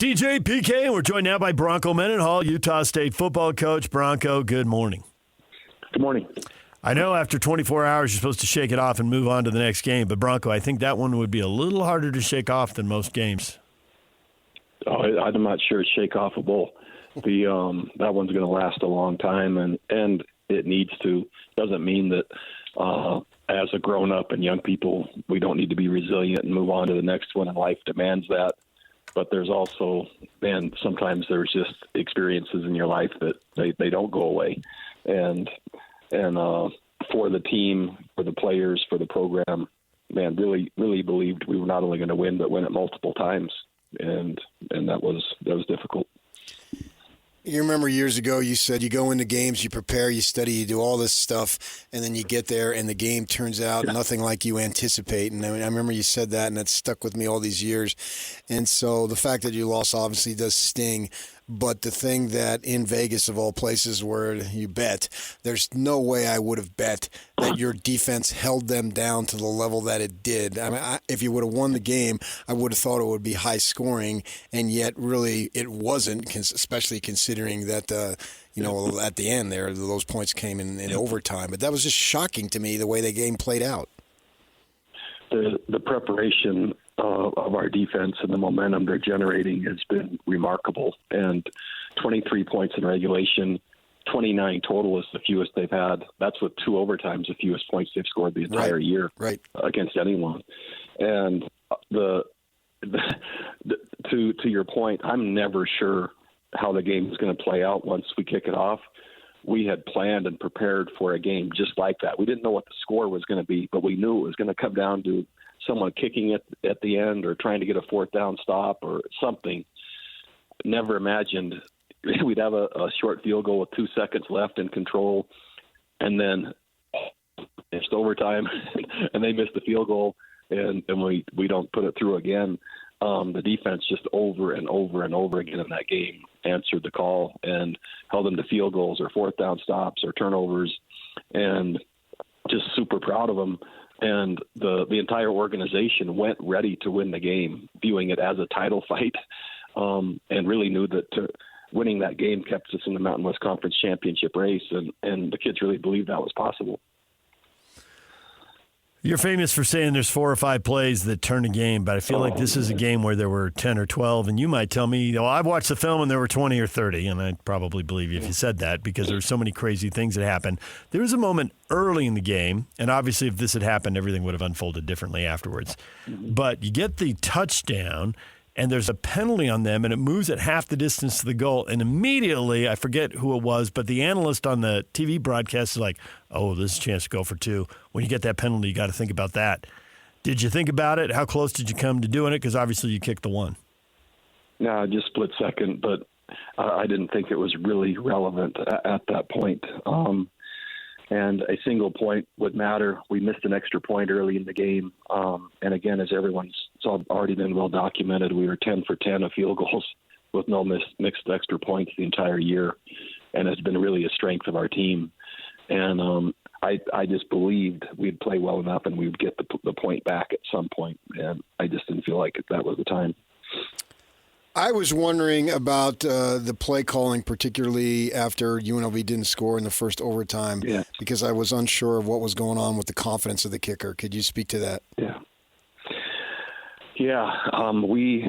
DJ PK, and we're joined now by Bronco Mendenhall, Utah State football coach. Bronco, good morning. Good morning. I know after 24 hours you're supposed to shake it off and move on to the next game, but Bronco, I think that one would be a little harder to shake off than most games. Oh, I'm not sure it's shake-offable. That one's going to last a long time, and it needs to. Doesn't mean that as a grown-up and young people, we don't need to be resilient and move on to the next one, and life demands that. But there's also, man, sometimes there's just experiences in your life that they don't go away. And for the team, for the players, for the program, man, really, really believed we were not only going to win, but win it multiple times. And that was difficult. You remember years ago you said you go into games, you prepare, you study, you do all this stuff, and then you get there and the game turns out nothing like you anticipate. And I remember you said that, and that stuck with me all these years. And so the fact that you lost obviously does sting. But the thing that in Vegas, of all places where you bet, there's no way I would have bet that your defense held them down to the level that it did. I mean, if you would have won the game, I would have thought it would be high scoring, and yet really it wasn't, especially considering that, at the end there, those points came in overtime. But that was just shocking to me, the way the game played out. The preparation of our defense and the momentum they're generating has been remarkable. And 23 points in regulation, 29 total is the fewest they've had. That's with 2 overtimes, the fewest points they've scored the entire year against anyone. And to your point, I'm never sure how the game is going to play out once we kick it off. We had planned and prepared for a game just like that. We didn't know what the score was going to be, but we knew it was going to come down to someone kicking it at the end or trying to get a 4th down stop or something. Never imagined we'd have a short field goal with 2 seconds left in control, and then it's overtime, and they missed the field goal, and we don't put it through again. The defense just over and over and over again in that game answered the call and held them to field goals or 4th down stops or turnovers, and just super proud of them. And the entire organization went ready to win the game, viewing it as a title fight, and really knew that winning that game kept us in the Mountain West Conference championship race, and the kids really believed that was possible. You're famous for saying there's 4 or 5 plays that turn a game, but I feel like this is a game where there were 10 or 12, and you might tell me, I've watched the film and there were 20 or 30, and I'd probably believe you if you said that because there were so many crazy things that happened. There was a moment early in the game, and obviously if this had happened, everything would have unfolded differently afterwards. But you get the touchdown, and there's a penalty on them, and it moves at half the distance to the goal. And immediately, I forget who it was, but the analyst on the TV broadcast is like, oh, this is a chance to go for 2. When you get that penalty, you got to think about that. Did you think about it? How close did you come to doing it? Because obviously you kicked the 1. No, just split second, but I didn't think it was really relevant at that point. And a single point would matter. We missed an extra point early in the game. And again, as it's already been well documented, we were 10 for 10 of field goals with no mixed extra points the entire year. And it's been really a strength of our team. And I just believed we'd play well enough and we would get the point back at some point. And I just didn't feel like that was the time. I was wondering about the play calling, particularly after UNLV didn't score in the first overtime, because I was unsure of what was going on with the confidence of the kicker. Could you speak to that? We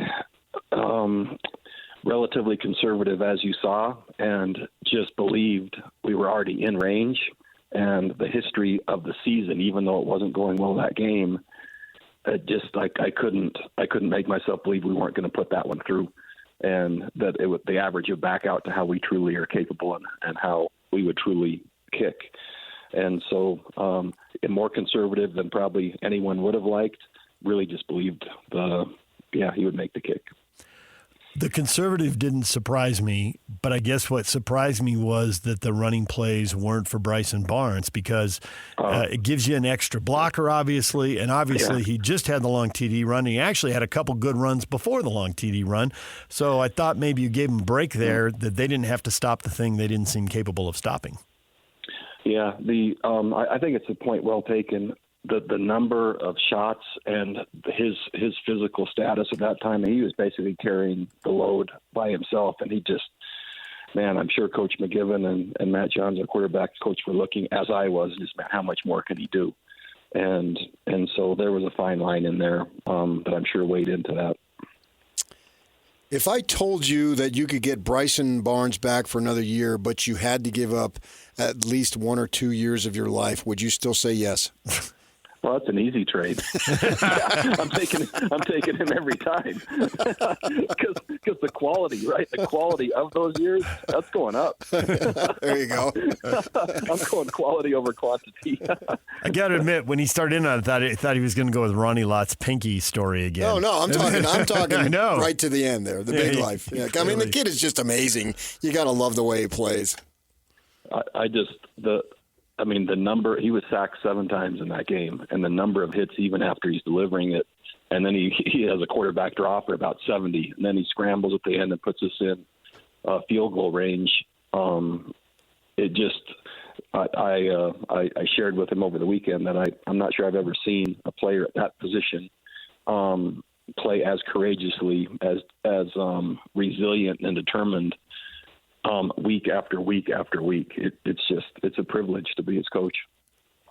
relatively conservative, as you saw, and just believed we were already in range. And the history of the season, even though it wasn't going well that game, just like I couldn't make myself believe we weren't going to put that one through, and that the average would back out to how we truly are capable and how we would truly kick. And so, more conservative than probably anyone would have liked. Really, just believed he would make the kick. The conservative didn't surprise me, but I guess what surprised me was that the running plays weren't for Bryson Barnes because it gives you an extra blocker, obviously, and obviously he just had the long TD run. He actually had a couple good runs before the long TD run, so I thought maybe you gave him a break there that they didn't have to stop the thing they didn't seem capable of stopping. Yeah, I think it's a point well taken. the number of shots and his physical status at that time, he was basically carrying the load by himself, and he just, man, I'm sure Coach McGiven and Matt Johns, our quarterback coach, were looking, as I was, just, man, how much more can he do? And so there was a fine line in there that I'm sure weighed into that. If I told you that you could get Bryson Barnes back for another year, but you had to give up at least 1 or 2 years of your life, would you still say yes? Well, that's an easy trade. Yeah, I'm taking him every time because the quality, right? The quality of those years, that's going up. There you go. I'm going quality over quantity. I got to admit, when he started in on it, I thought he was going to go with Ronnie Lott's Pinky story again. No, I'm talking I know. right to the end there, the big life. Yeah, I mean, the kid is just amazing. You got to love the way he plays. The number, he was sacked 7 times in that game, and the number of hits even after he's delivering it, and then he has a quarterback draw for about 70, and then he scrambles at the end and puts us in field goal range. It just, I shared with him over the weekend that I'm not sure I've ever seen a player at that position play as courageously, as resilient and determined week after week after week. It's a privilege to be his coach.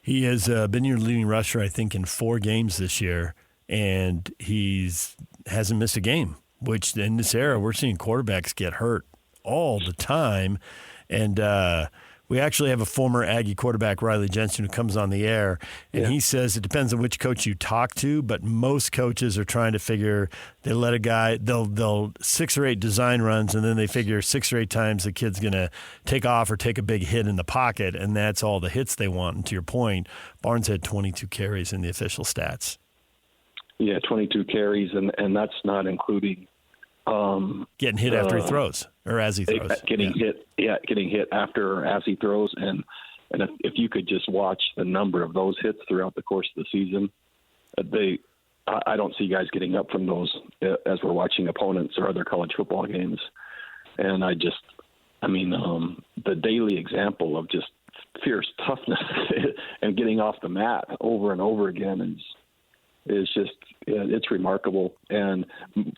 He has been your leading rusher, I think, in 4 games this year, and hasn't missed a game, which in this era, we're seeing quarterbacks get hurt all the time. And we actually have a former Aggie quarterback, Riley Jensen, who comes on the air, and he says it depends on which coach you talk to, but most coaches are trying to figure, they let a guy, they'll 6 or 8 design runs, and then they figure 6 or 8 times the kid's going to take off or take a big hit in the pocket, and that's all the hits they want. And to your point, Barnes had 22 carries in the official stats. Yeah, 22 carries, and that's not including getting hit after he throws, or as he throws. Getting hit after or as he throws, and if you could just watch the number of those hits throughout the course of the season, I don't see guys getting up from those as we're watching opponents or other college football games. And the daily example of just fierce toughness and getting off the mat over and over again is just, it's remarkable. And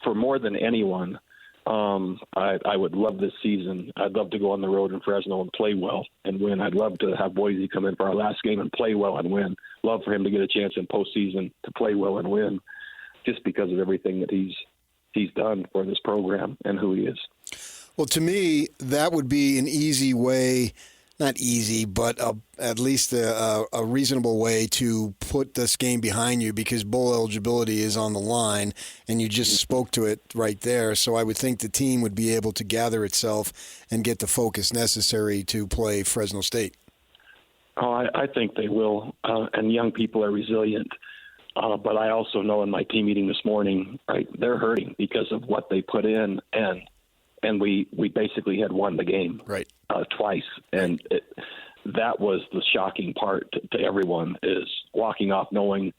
for more than anyone, I would love this season. I'd love to go on the road in Fresno and play well and win. I'd love to have Boise come in for our last game and play well and win. Love for him to get a chance in postseason to play well and win, just because of everything that he's done for this program and who he is. Well, to me, that would be an easy way. Not easy, but at least a reasonable way to put this game behind you, because bowl eligibility is on the line, and you just spoke to it right there. So I would think the team would be able to gather itself and get the focus necessary to play Fresno State. Oh, I think they will, and young people are resilient. But I also know in my team meeting this morning, right, they're hurting because of what they put in, and we basically had won the game twice. And that was the shocking part to everyone, is walking off knowing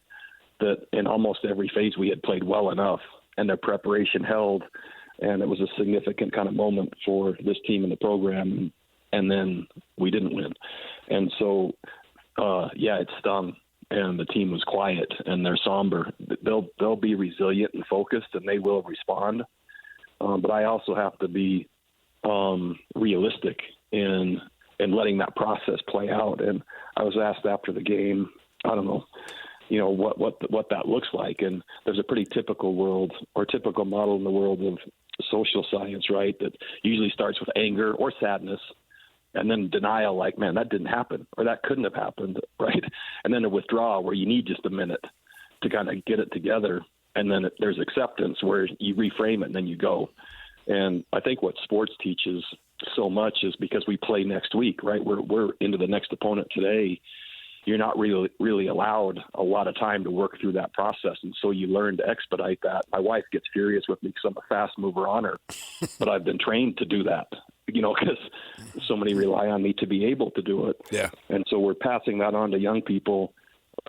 that in almost every phase we had played well enough and their preparation held. And it was a significant kind of moment for this team and the program. And then we didn't win. And so, it stung. And the team was quiet and they're somber. They'll be resilient and focused, and they will respond. But I also have to be realistic in letting that process play out. And I was asked after the game, I don't know, what that looks like. And there's a pretty typical model in the world of social science, right, that usually starts with anger or sadness, and then denial, like, man, that didn't happen, or that couldn't have happened, right? And then a withdrawal where you need just a minute to kind of get it together. And then there's acceptance where you reframe it and then you go. And I think what sports teaches so much is, because we play next week, right? We're into the next opponent today. You're not really allowed a lot of time to work through that process. And so you learn to expedite that. My wife gets furious with me because I'm a fast mover on her, but I've been trained to do that, because so many rely on me to be able to do it. Yeah. And so we're passing that on to young people,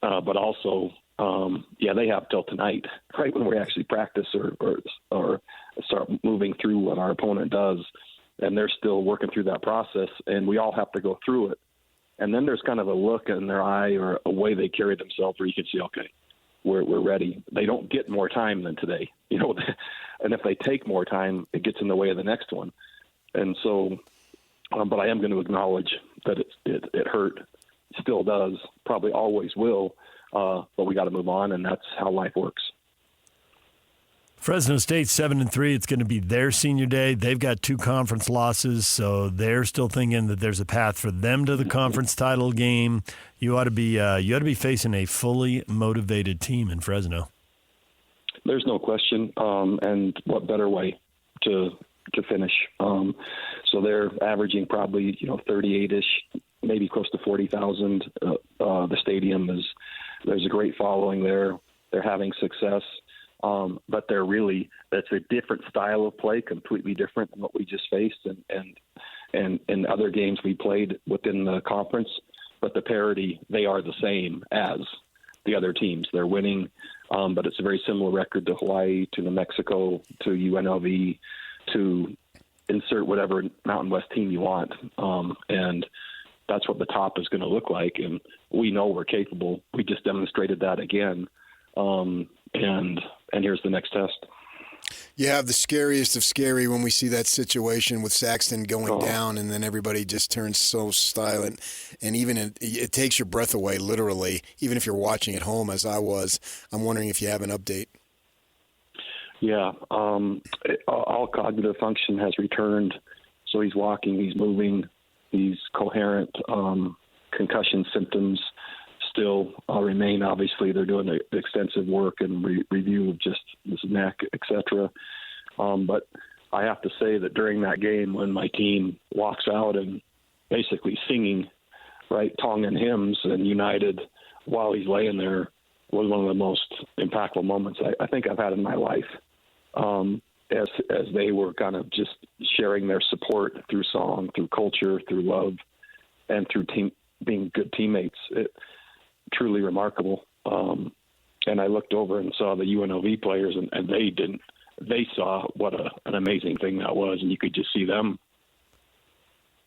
but also, they have till tonight, right, when we actually practice or start moving through what our opponent does, and they're still working through that process, and we all have to go through it. And then there's kind of a look in their eye or a way they carry themselves where you can see, okay, we're ready. They don't get more time than today, and if they take more time, it gets in the way of the next one. And so, but I am going to acknowledge that it hurt, still does, probably always will, but we got to move on, and that's how life works. Fresno State 7-3. It's going to be their senior day. They've got 2 conference losses, so they're still thinking that there's a path for them to the conference title game. You ought to be facing a fully motivated team in Fresno. There's no question, and what better way to finish? So they're averaging probably 38ish, maybe close to 40,000. The stadium there's a great following there. They're having success. But that's a different style of play, completely different than what we just faced and in other games we played within the conference. But the parity, they are the same as the other teams. They're winning, but it's a very similar record to Hawaii, to New Mexico, to UNLV, to insert whatever Mountain West team you want. And that's what the top is going to look like. And we know we're capable. We just demonstrated that again. And here's the next test. You have the scariest of scary when we see that situation with Saxton going down, and then everybody just turns so silent. And even it takes your breath away, literally, even if you're watching at home, as I was. I'm wondering if you have an update. Yeah. All cognitive function has returned. So he's walking, he's moving, he's coherent. Concussion symptoms still remain. Obviously, they're doing extensive work and review of just his neck, etc. But I have to say that during that game, when my team walks out and basically singing, right, Tongan hymns and united while he's laying there, was one of the most impactful moments I think I've had in my life. As they were kind of just sharing their support through song, through culture, through love, and through being good teammates. Truly remarkable. And I looked over and saw the UNLV players, and they didn't. They saw what an amazing thing that was, and you could just see them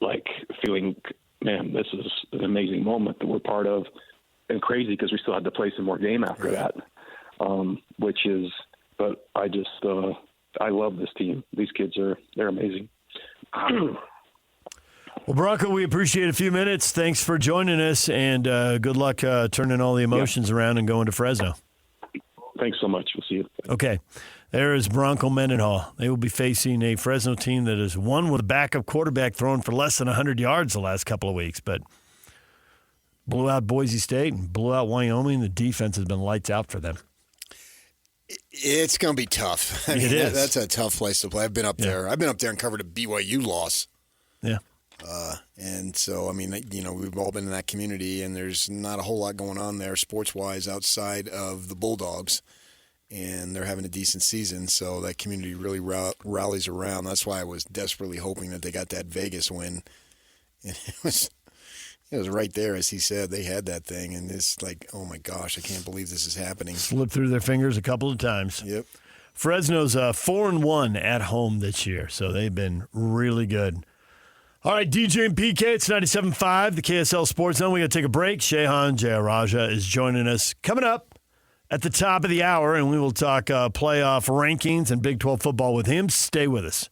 like feeling, man, this is an amazing moment that we're part of, and crazy because we still had to play some more game after that. But I just I love this team. These kids they're amazing. Well, Bronco, we appreciate a few minutes. Thanks for joining us, and good luck turning all the emotions around and going to Fresno. Thanks so much. We'll see you. Okay. There is Bronco Mendenhall. They will be facing a Fresno team that has won with a backup quarterback throwing for less than 100 yards the last couple of weeks, but blew out Boise State and blew out Wyoming. The defense has been lights out for them. It's going to be tough. It is. That's a tough place to play. I've been up there. I've been up there and covered a BYU loss. Yeah. And so, I mean, we've all been in that community, and there's not a whole lot going on there sports-wise outside of the Bulldogs, and they're having a decent season, so that community really rallies around. That's why I was desperately hoping that they got that Vegas win. And it was right there, as he said. They had that thing, and it's like, oh, my gosh, I can't believe this is happening. Slipped through their fingers a couple of times. Yep. Fresno's 4-1 at home this year, so they've been really good. All right, DJ and PK, it's 97.5, the KSL Sports Zone. We got to take a break. Shehan Jayaraja is joining us coming up at the top of the hour, and we will talk playoff rankings and Big 12 football with him. Stay with us.